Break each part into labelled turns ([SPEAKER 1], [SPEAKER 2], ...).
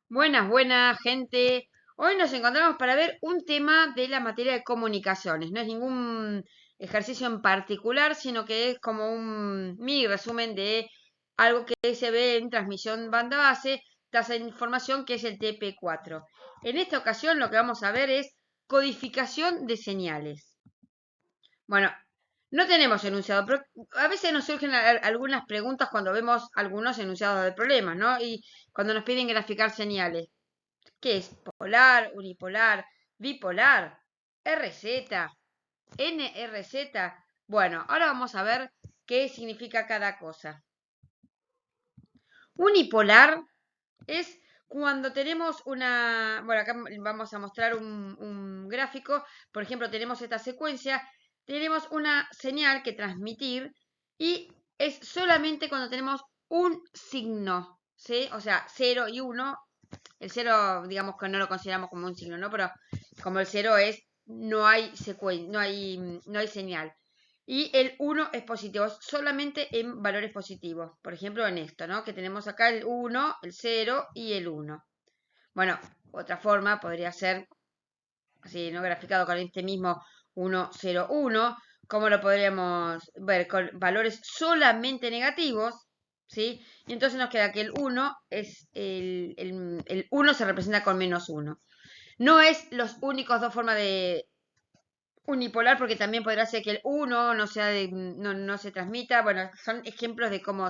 [SPEAKER 1] Buenas, buenas, gente. Hoy nos encontramos para ver un tema de la materia de comunicaciones. No es ningún ejercicio en particular, sino que es como un mini resumen de algo que se ve en transmisión banda base, tasa de información, que es el TP4. En esta ocasión lo que vamos a ver es codificación de señales. Bueno, no tenemos enunciado, pero a veces nos surgen algunas preguntas cuando vemos algunos enunciados de problemas, ¿no? Y cuando nos piden graficar señales. ¿Qué es? Polar, unipolar, bipolar, RZ, NRZ. Bueno, ahora vamos a ver qué significa cada cosa. Unipolar es cuando tenemos una... Bueno, acá vamos a mostrar un gráfico. Por ejemplo, tenemos esta secuencia. Tenemos una señal que transmitir y es solamente cuando tenemos un signo, ¿sí? O sea, 0 y 1. El 0, digamos que no lo consideramos como un signo, ¿no? Pero como el 0 es, no hay no hay señal. Y el 1 es positivo, solamente en valores positivos. Por ejemplo, en esto, ¿no? Que tenemos acá el 1, el 0 y el 1. Bueno, otra forma podría ser, así, ¿no? Graficado con este mismo 1, 0, 1. ¿Cómo lo podríamos ver? Con valores solamente negativos, ¿sí? Y entonces nos queda que el 1 es el 1 se representa con menos 1. No es los únicos dos formas de unipolar, porque también podrá ser que el 1 no, sea no se transmita. Bueno, son ejemplos de cómo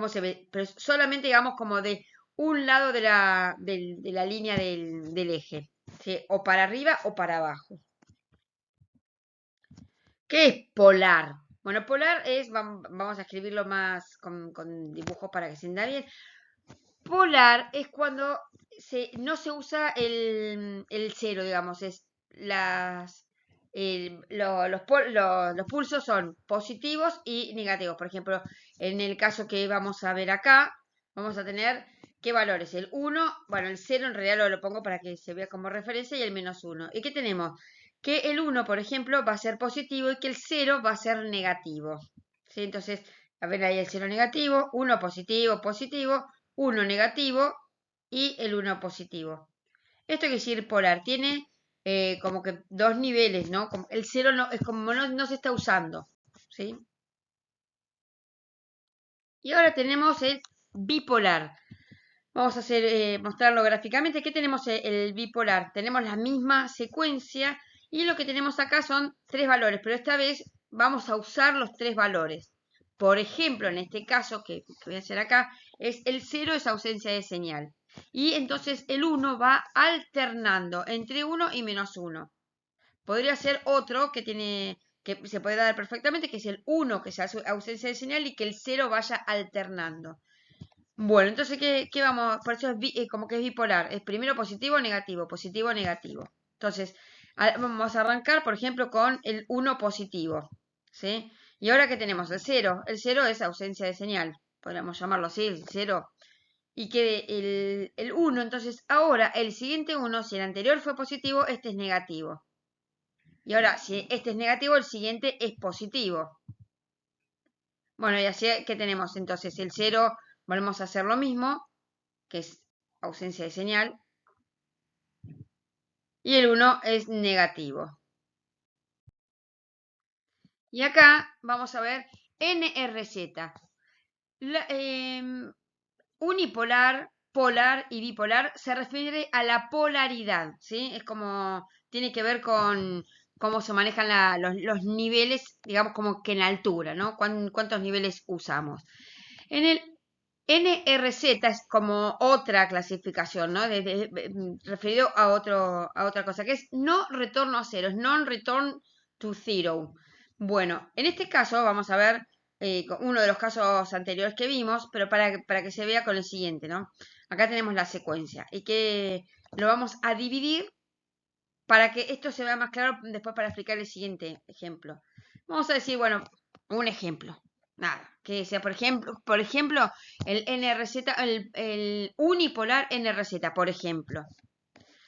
[SPEAKER 1] se ve, pero solamente digamos como de un lado de la línea del eje, ¿sí? O para arriba o para abajo. ¿Qué es polar? Bueno, polar es, vamos a escribirlo más con dibujos para que se entienda bien. Polar es cuando no se usa el cero, digamos, es los pulsos son positivos y negativos. Por ejemplo, en el caso que vamos a ver acá, vamos a tener qué valores. El 1, bueno, el 0 en realidad lo pongo para que se vea como referencia, y el menos 1. ¿Y qué tenemos? Que el 1, por ejemplo, va a ser positivo y que el 0 va a ser negativo. ¿Sí? Entonces, a ver ahí el 0 negativo, 1 positivo, positivo, 1 negativo y el 1 positivo. Esto quiere decir polar. Tiene como que dos niveles, ¿no? Como el 0 no, es como no se está usando. ¿Sí? Y ahora tenemos el bipolar. Vamos a mostrarlo gráficamente. ¿Qué tenemos el bipolar? Tenemos la misma secuencia y lo que tenemos acá son tres valores, pero esta vez vamos a usar los tres valores. Por ejemplo, en este caso que voy a hacer acá, es el 0 es ausencia de señal. Y entonces el 1 va alternando entre 1 y menos 1. Podría ser otro que se puede dar perfectamente, que es el 1, que es ausencia de señal, y que el 0 vaya alternando. Bueno, entonces, ¿qué vamos? Por eso como que es bipolar. Es primero positivo, negativo, positivo, negativo. Entonces, vamos a arrancar, por ejemplo, con el 1 positivo. ¿Sí? Y ahora que tenemos el 0. El 0 es ausencia de señal. Podríamos llamarlo así, el 0. Y que el 1, entonces ahora el siguiente 1, si el anterior fue positivo, este es negativo. Y ahora, si este es negativo, el siguiente es positivo. Bueno, y así que tenemos entonces el 0, volvemos a hacer lo mismo, que es ausencia de señal, y el 1 es negativo. Y acá vamos a ver NRZ. Unipolar, polar y bipolar se refiere a la polaridad, ¿sí? Es como, tiene que ver con cómo se manejan los niveles, digamos como que en altura, ¿no? ¿Cuántos niveles usamos? En el NRZ es como otra clasificación, ¿no? Referido a otra cosa, que es no retorno a cero, es non-return to zero. Bueno, en este caso vamos a ver uno de los casos anteriores que vimos, pero para que se vea con el siguiente, ¿no? Acá tenemos la secuencia y que lo vamos a dividir para que esto se vea más claro después para explicar el siguiente ejemplo. Vamos a decir, bueno, un ejemplo. Nada, que sea, por ejemplo, el NRZ, el unipolar NRZ, por ejemplo.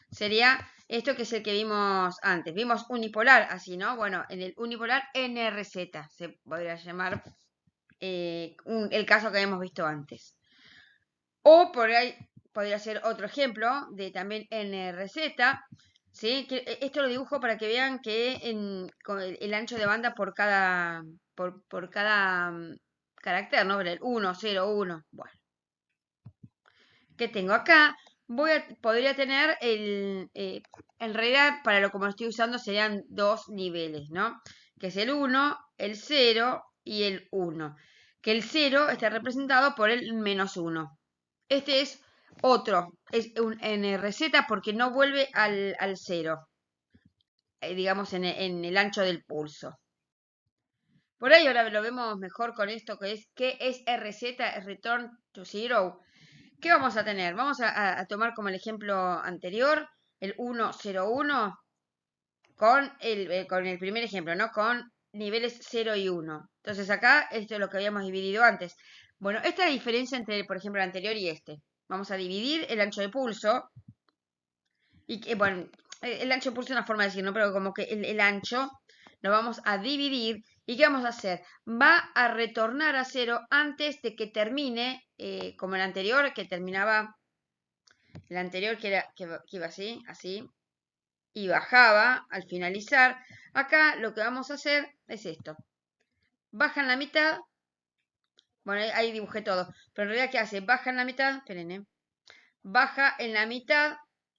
[SPEAKER 1] Sería esto que es el que vimos antes. Vimos unipolar así, ¿no? Bueno, en el unipolar NRZ se podría llamar el caso que habíamos visto antes. O por ahí podría ser otro ejemplo de también NRZ. ¿Sí? Esto lo dibujo para que vean que con el ancho de banda por cada, por cada carácter, ¿no? El 1, 0, 1. Bueno. ¿Qué tengo acá? Podría tener en realidad, para lo como lo estoy usando, serían dos niveles, ¿no? Que es el 1, el 0 y el 1. Que el 0 está representado por el -1. Este es otro, es un NRZ porque no vuelve al 0, digamos en el ancho del pulso. Por ahí ahora lo vemos mejor con esto que es RZ, Return to Zero. ¿Qué vamos a tener? Vamos a tomar como el ejemplo anterior, el 101, con el primer ejemplo, ¿no? Con niveles 0 y 1. Entonces acá, esto es lo que habíamos dividido antes. Bueno, esta es la diferencia entre, por ejemplo, el anterior y este. Vamos a dividir el ancho de pulso. Y que, bueno, el ancho de pulso es una forma de decir, ¿no? Pero como que el ancho lo vamos a dividir. ¿Y qué vamos a hacer? Va a retornar a 0 antes de que termine, como el anterior, que terminaba, el anterior que iba así, y bajaba al finalizar. Acá lo que vamos a hacer es esto. Baja en la mitad. Bueno, ahí dibujé todo. Pero en realidad, ¿qué hace? Baja en la mitad. Esperen, baja en la mitad.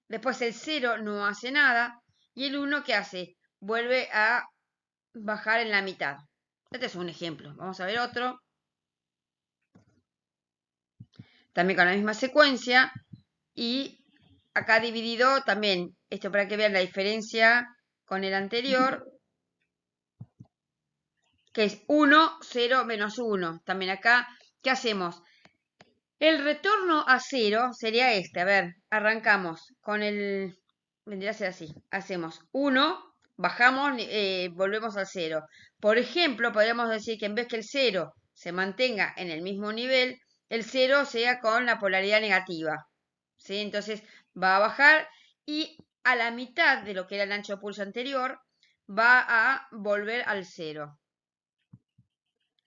[SPEAKER 1] Después el 0 no hace nada. Y el 1, ¿qué hace? Vuelve a bajar en la mitad. Este es un ejemplo. Vamos a ver otro. También con la misma secuencia. Y acá dividido también. Esto para que vean la diferencia con el anterior. Que es 1, 0, menos 1. También acá, ¿qué hacemos? El retorno a 0 sería este. A ver, arrancamos con el... Vendría a ser así. Hacemos 1, bajamos, volvemos al 0. Por ejemplo, podríamos decir que en vez que el 0 se mantenga en el mismo nivel, el 0 sea con la polaridad negativa. ¿Sí? Entonces va a bajar y a la mitad de lo que era el ancho de pulso anterior, va a volver al 0.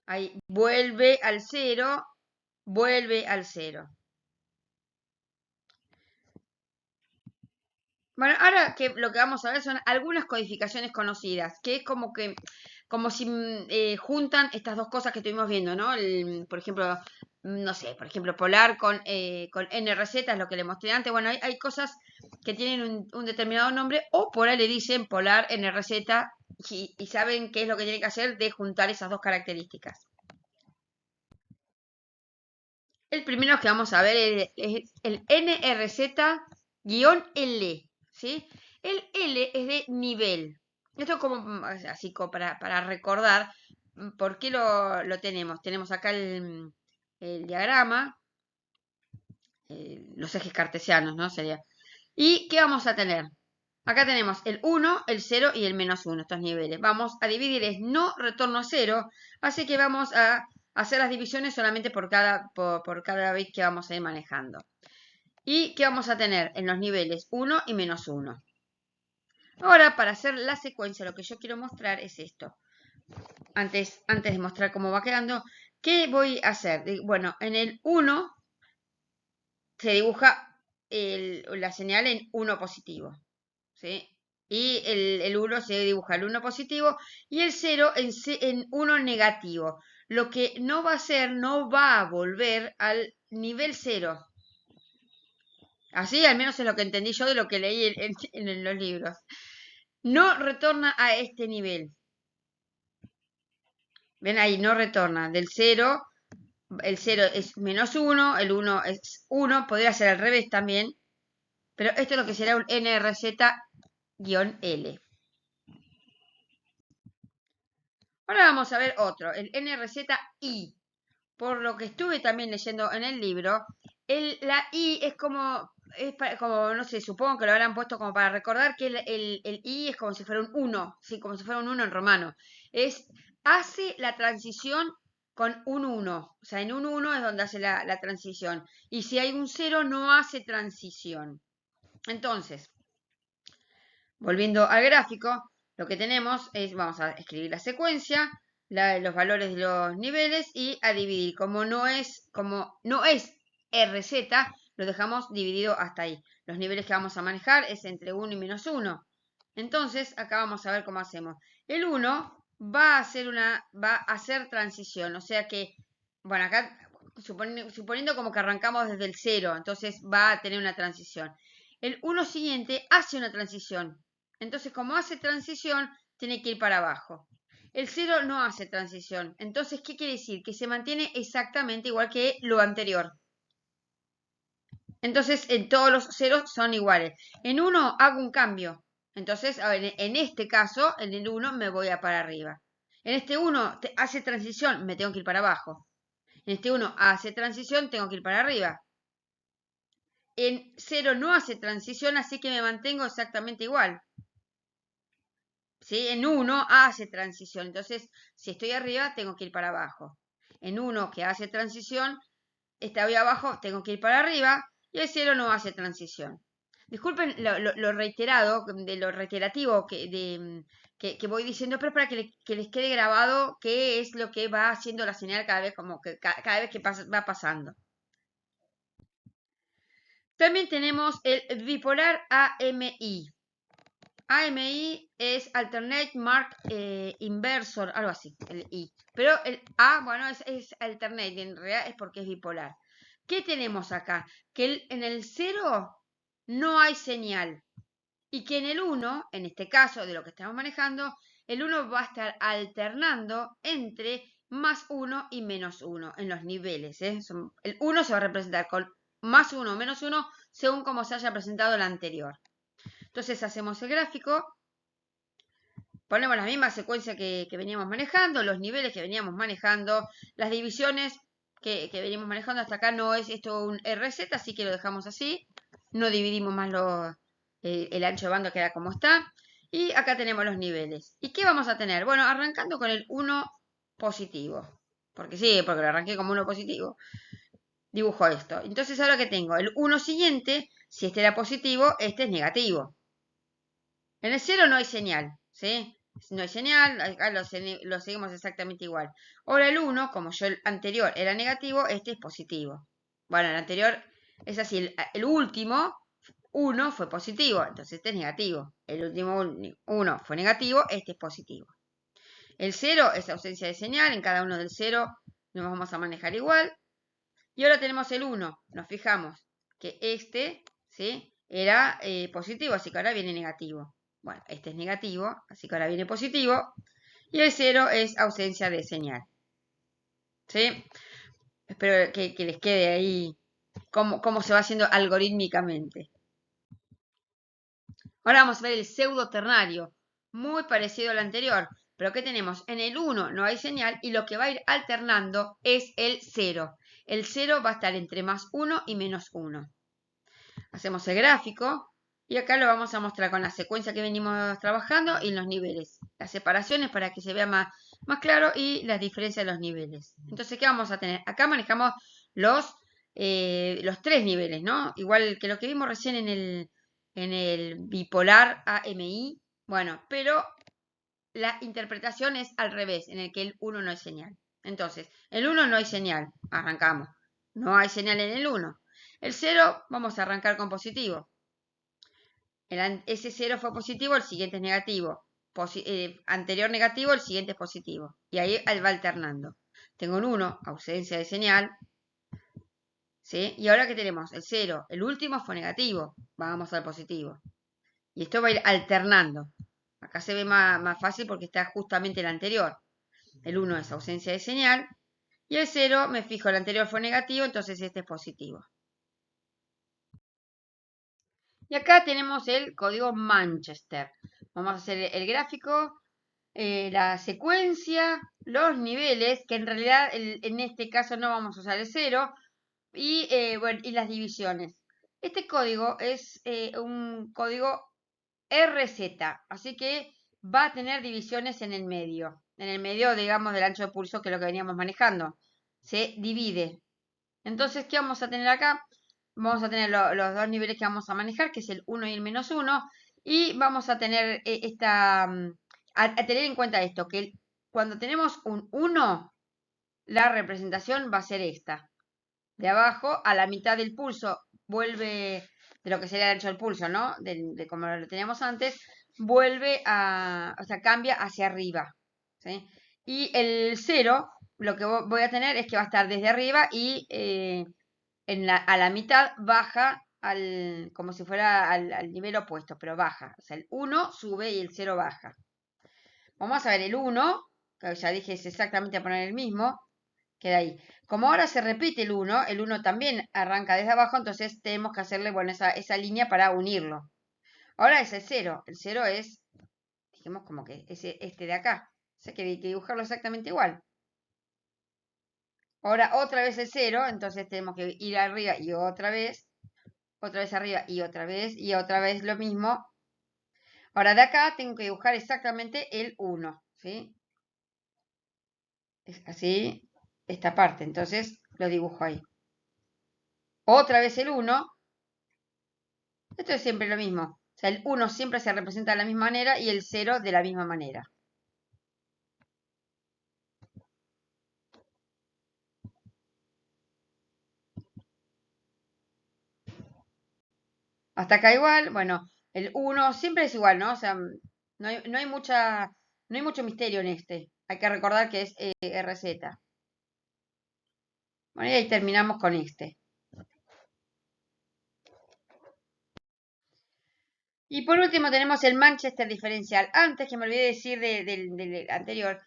[SPEAKER 1] Ahí vuelve al 0, vuelve al 0. Bueno, ahora que lo que vamos a ver son algunas codificaciones conocidas, que es como si juntan estas dos cosas que estuvimos viendo, ¿no? Por ejemplo, no sé, por ejemplo, polar con NRZ es lo que le mostré antes. Bueno, hay cosas que tienen un determinado nombre, o por ahí le dicen polar NRZ y saben qué es lo que tienen que hacer de juntar esas dos características. El primero que vamos a ver es el NRZ-L, ¿sí? El L es de nivel. Esto es como así como para recordar por qué lo tenemos. Tenemos acá el diagrama, los ejes cartesianos, ¿no? Sería. ¿Y qué vamos a tener? Acá tenemos el 1, el 0 y el -1, estos niveles. Vamos a dividir, es no retorno a 0, así que vamos a hacer las divisiones solamente por cada vez que vamos a ir manejando. ¿Y qué vamos a tener en los niveles 1 y -1? Ahora, para hacer la secuencia, lo que yo quiero mostrar es esto. Antes de mostrar cómo va quedando, ¿qué voy a hacer? Bueno, en el 1 se dibuja la señal en 1 positivo. ¿Sí? Y el 1 se dibuja el 1 positivo y el 0 en 1 negativo. Lo que no va a hacer, no va a volver al nivel 0. Así al menos es lo que entendí yo de lo que leí en los libros. No retorna a este nivel. Ven ahí, no retorna. Del 0, el 0 es -1, el 1 es 1, podría ser al revés también. Pero esto es lo que será un NRZ-L. Ahora vamos a ver otro, el NRZ-I. Por lo que estuve también leyendo en el libro, la I es como, no sé, supongo que lo habrán puesto como para recordar que el I es como si fuera un 1, ¿sí? Como si fuera un 1 en romano. Hace la transición con un 1, o sea, en un 1 es donde hace la transición. Y si hay un 0 no hace transición. Entonces, volviendo al gráfico, lo que tenemos es, vamos a escribir la secuencia, los valores de los niveles y a dividir. Como no es RZ, lo dejamos dividido hasta ahí. Los niveles que vamos a manejar es entre 1 y menos 1. Entonces, acá vamos a ver cómo hacemos. El 1 va a hacer transición, o sea que, bueno, acá suponiendo como que arrancamos desde el 0, entonces va a tener una transición. El 1 siguiente hace una transición. Entonces, como hace transición, tiene que ir para abajo. El 0 no hace transición. Entonces, ¿qué quiere decir? Que se mantiene exactamente igual que lo anterior. Entonces, en todos los ceros son iguales. En 1 hago un cambio. Entonces, a ver, en este caso, en el 1 me voy a para arriba. En este 1 hace transición, me tengo que ir para abajo. En este 1 hace transición, tengo que ir para arriba. En 0 no hace transición, así que me mantengo exactamente igual. ¿Sí? En 1 hace transición, entonces si estoy arriba tengo que ir para abajo. En 1 que hace transición, estoy abajo, tengo que ir para arriba, y el 0 no hace transición. Disculpen lo reiterado, de lo reiterativo que voy diciendo, pero es para que les quede grabado qué es lo que va haciendo la señal cada vez, cada vez que va pasando. También tenemos el bipolar AMI. AMI es Alternate Mark Inversor, algo así, el I. Pero el A, bueno, es Alternate, en realidad es porque es bipolar. ¿Qué tenemos acá? Que en el 0 no hay señal. Y que en el 1, en este caso de lo que estamos manejando, el 1 va a estar alternando entre más 1 y menos 1 en los niveles. El 1 se va a representar con más 1 o menos 1 según como se haya presentado el anterior. Entonces hacemos el gráfico, ponemos la misma secuencia que veníamos manejando, los niveles que veníamos manejando, las divisiones que venimos manejando hasta acá no es esto un RZ, así que lo dejamos así. No dividimos más el ancho de banda, queda como está. Y acá tenemos los niveles. ¿Y qué vamos a tener? Bueno, arrancando con el 1 positivo. Porque sí, porque lo arranqué como 1 positivo. Dibujo esto. Entonces ahora que tengo el 1 siguiente, si este era positivo, este es negativo. En el 0 no hay señal, ¿sí? No hay señal, acá lo seguimos exactamente igual. Ahora el 1, como yo el anterior era negativo, este es positivo. Bueno, el anterior es así, el último 1 fue positivo, entonces este es negativo. El último 1 fue negativo, este es positivo. El 0 es ausencia de señal, en cada uno del 0 nos vamos a manejar igual. Y ahora tenemos el 1, nos fijamos que este, ¿sí? Era positivo, así que ahora viene negativo. Bueno, este es negativo, así que ahora viene positivo. Y el 0 es ausencia de señal. ¿Sí? Espero que les quede ahí cómo se va haciendo algorítmicamente. Ahora vamos a ver el pseudo ternario, muy parecido al anterior. Pero ¿qué tenemos? En el 1 no hay señal y lo que va a ir alternando es el 0. El 0 va a estar entre más 1 y menos 1. Hacemos el gráfico y acá lo vamos a mostrar con la secuencia que venimos trabajando y los niveles. Las separaciones para que se vea más claro y las diferencias de los niveles. Entonces, ¿qué vamos a tener? Acá manejamos los 3 niveles, ¿no? Igual que lo que vimos recién en el bipolar AMI. Bueno, pero la interpretación es al revés, en el que el 1 no hay señal. Entonces, el 1 no hay señal, arrancamos. No hay señal en el 1. El 0 vamos a arrancar con positivo. Ese 0 fue positivo, el siguiente es negativo. Anterior negativo, el siguiente es positivo. Y ahí va alternando. Tengo un 1, ausencia de señal. ¿Sí? Y ahora que tenemos el 0, el último fue negativo. Vamos al positivo. Y esto va a ir alternando. Acá se ve más fácil porque está justamente el anterior. El 1 es ausencia de señal. Y el 0, me fijo, el anterior fue negativo, entonces este es positivo. Y acá tenemos el código Manchester. Vamos a hacer el gráfico, la secuencia, los niveles, que en realidad en este caso no vamos a usar el 0, y, bueno, y las divisiones. Este código es un código RZ, así que va a tener divisiones en el medio, digamos, del ancho de pulso, que es lo que veníamos manejando. Se divide. Entonces, ¿qué vamos a tener acá? Vamos a tener los dos niveles que vamos a manejar, que es el 1 y el menos 1, y vamos a tener a tener en cuenta esto, que cuando tenemos un 1, la representación va a ser esta. De abajo a la mitad del pulso vuelve, de lo que sería el ancho del pulso, ¿no? De como lo teníamos antes, vuelve o sea, cambia hacia arriba, ¿sí? Y el 0, lo que voy a tener es que va a estar desde arriba y a la mitad baja como si fuera al nivel opuesto, pero baja. O sea, el 1 sube y el 0 baja. Vamos a ver el 1, que ya dije es exactamente a poner el mismo, queda ahí. Como ahora se repite el 1 también arranca desde abajo, entonces tenemos que hacerle, bueno, esa línea para unirlo. Ahora es el 0 es, dijimos como que es este de acá. O sea que hay que dibujarlo exactamente igual. Ahora otra vez el 0, entonces tenemos que ir arriba y otra vez arriba y otra vez lo mismo. Ahora de acá tengo que dibujar exactamente el 1, ¿sí? Es así, esta parte, entonces lo dibujo ahí. Otra vez el 1, esto es siempre lo mismo. O sea, el 1 siempre se representa de la misma manera y el 0 de la misma manera. Hasta acá igual, bueno, el 1 siempre es igual, ¿no? O sea, no hay mucho misterio en este. Hay que recordar que es RZ. Bueno, y ahí terminamos con este. Y por último tenemos el Manchester diferencial. Antes que me olvidé decir del anterior,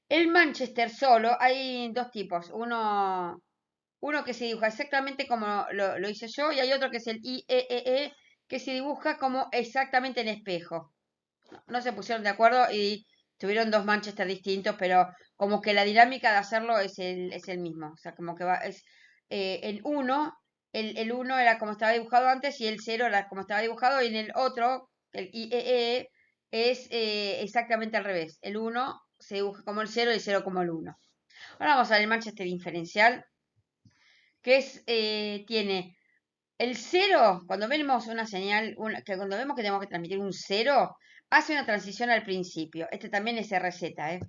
[SPEAKER 1] el Manchester solo hay dos tipos. Uno que se dibuja exactamente como lo hice yo y hay otro que es el IEEE que se dibuja como exactamente en espejo. No se pusieron de acuerdo y tuvieron dos Manchester distintos, pero como que la dinámica de hacerlo es el mismo. O sea, como que el 1, el 1 era como estaba dibujado antes y el 0 era como estaba dibujado y en el otro, el IEE, es exactamente al revés. El 1 se dibuja como el 0 y el 0 como el 1. Ahora vamos a ver el Manchester diferencial, que tiene el 0, cuando vemos una señal, que cuando vemos que tenemos que transmitir un 0, hace una transición al principio. Este también es RZ, ¿eh?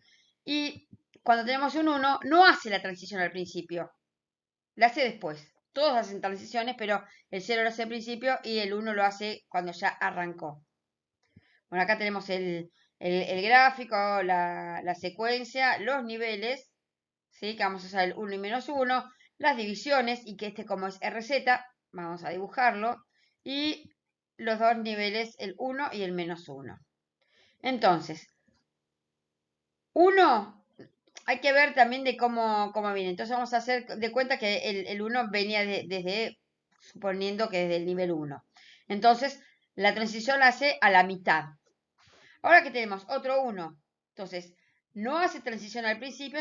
[SPEAKER 1] Y cuando tenemos un 1, no hace la transición al principio, la hace después. Todos hacen transiciones, pero el 0 lo hace al principio y el 1 lo hace cuando ya arrancó. Bueno, acá tenemos el gráfico, la secuencia, los niveles, ¿sí? Que vamos a usar el 1 y menos 1, las divisiones, y que este como es RZ, vamos a dibujarlo, y los dos niveles, el 1 y el menos 1. Entonces, 1 hay que ver también de cómo viene. Entonces vamos a hacer de cuenta que el 1 venía desde, suponiendo que desde el nivel 1. Entonces, la transición la hace a la mitad. Ahora que tenemos otro 1, entonces no hace transición al principio,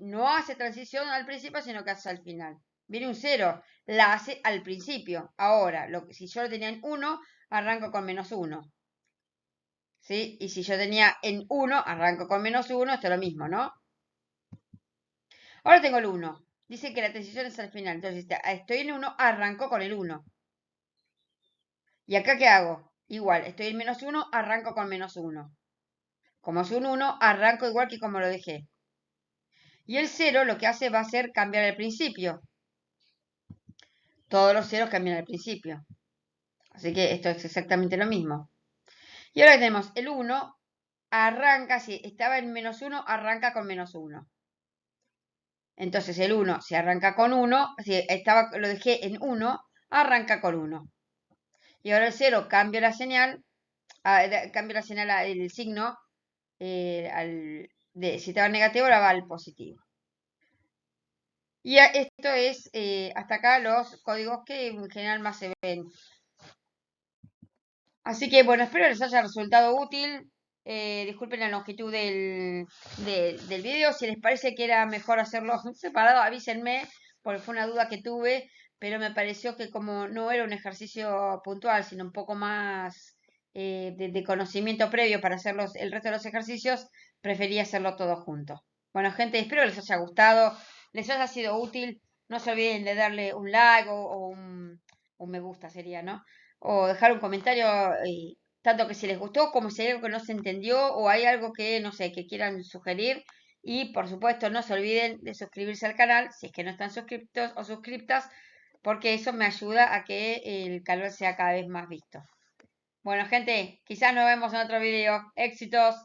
[SPEAKER 1] no hace transición al principio, sino que hace al final. Viene un 0, la hace al principio. Ahora, si yo lo tenía en 1, arranco con menos 1. ¿Sí? Y si yo tenía en 1, arranco con menos 1, esto es lo mismo, ¿no? Ahora tengo el 1. Dice que la transición es al final. Entonces, estoy en 1, arranco con el 1. ¿Y acá qué hago? Igual, estoy en menos 1, arranco con menos 1. Como es un 1, arranco igual que como lo dejé. Y el 0 lo que hace va a ser cambiar el principio. Todos los ceros cambian al principio. Así que esto es exactamente lo mismo. Y ahora tenemos el 1, arranca, si estaba en menos 1, arranca con menos 1. Entonces el 1, si arranca con 1, si lo dejé en 1, arranca con 1. Y ahora el 0 cambia la señal, el signo, si estaba negativo, ahora va al positivo. Y esto es hasta acá los códigos que en general más se ven. Así que bueno, espero les haya resultado útil. Disculpen la longitud del video. Si les parece que era mejor hacerlo separado, avísenme, porque fue una duda que tuve, pero me pareció que como no era un ejercicio puntual, sino un poco más de conocimiento previo para hacer el resto de los ejercicios, preferí hacerlo todo junto. Bueno, gente, espero les haya gustado, les haya sido útil. No se olviden de darle un like o un me gusta sería, ¿no? O dejar un comentario, tanto que si les gustó como si hay algo que no se entendió o hay algo que, no sé, que quieran sugerir. Y por supuesto no se olviden de suscribirse al canal si es que no están suscriptos o suscriptas porque eso me ayuda a que el calor sea cada vez más visto. Bueno, gente, quizás nos vemos en otro video. Éxitos.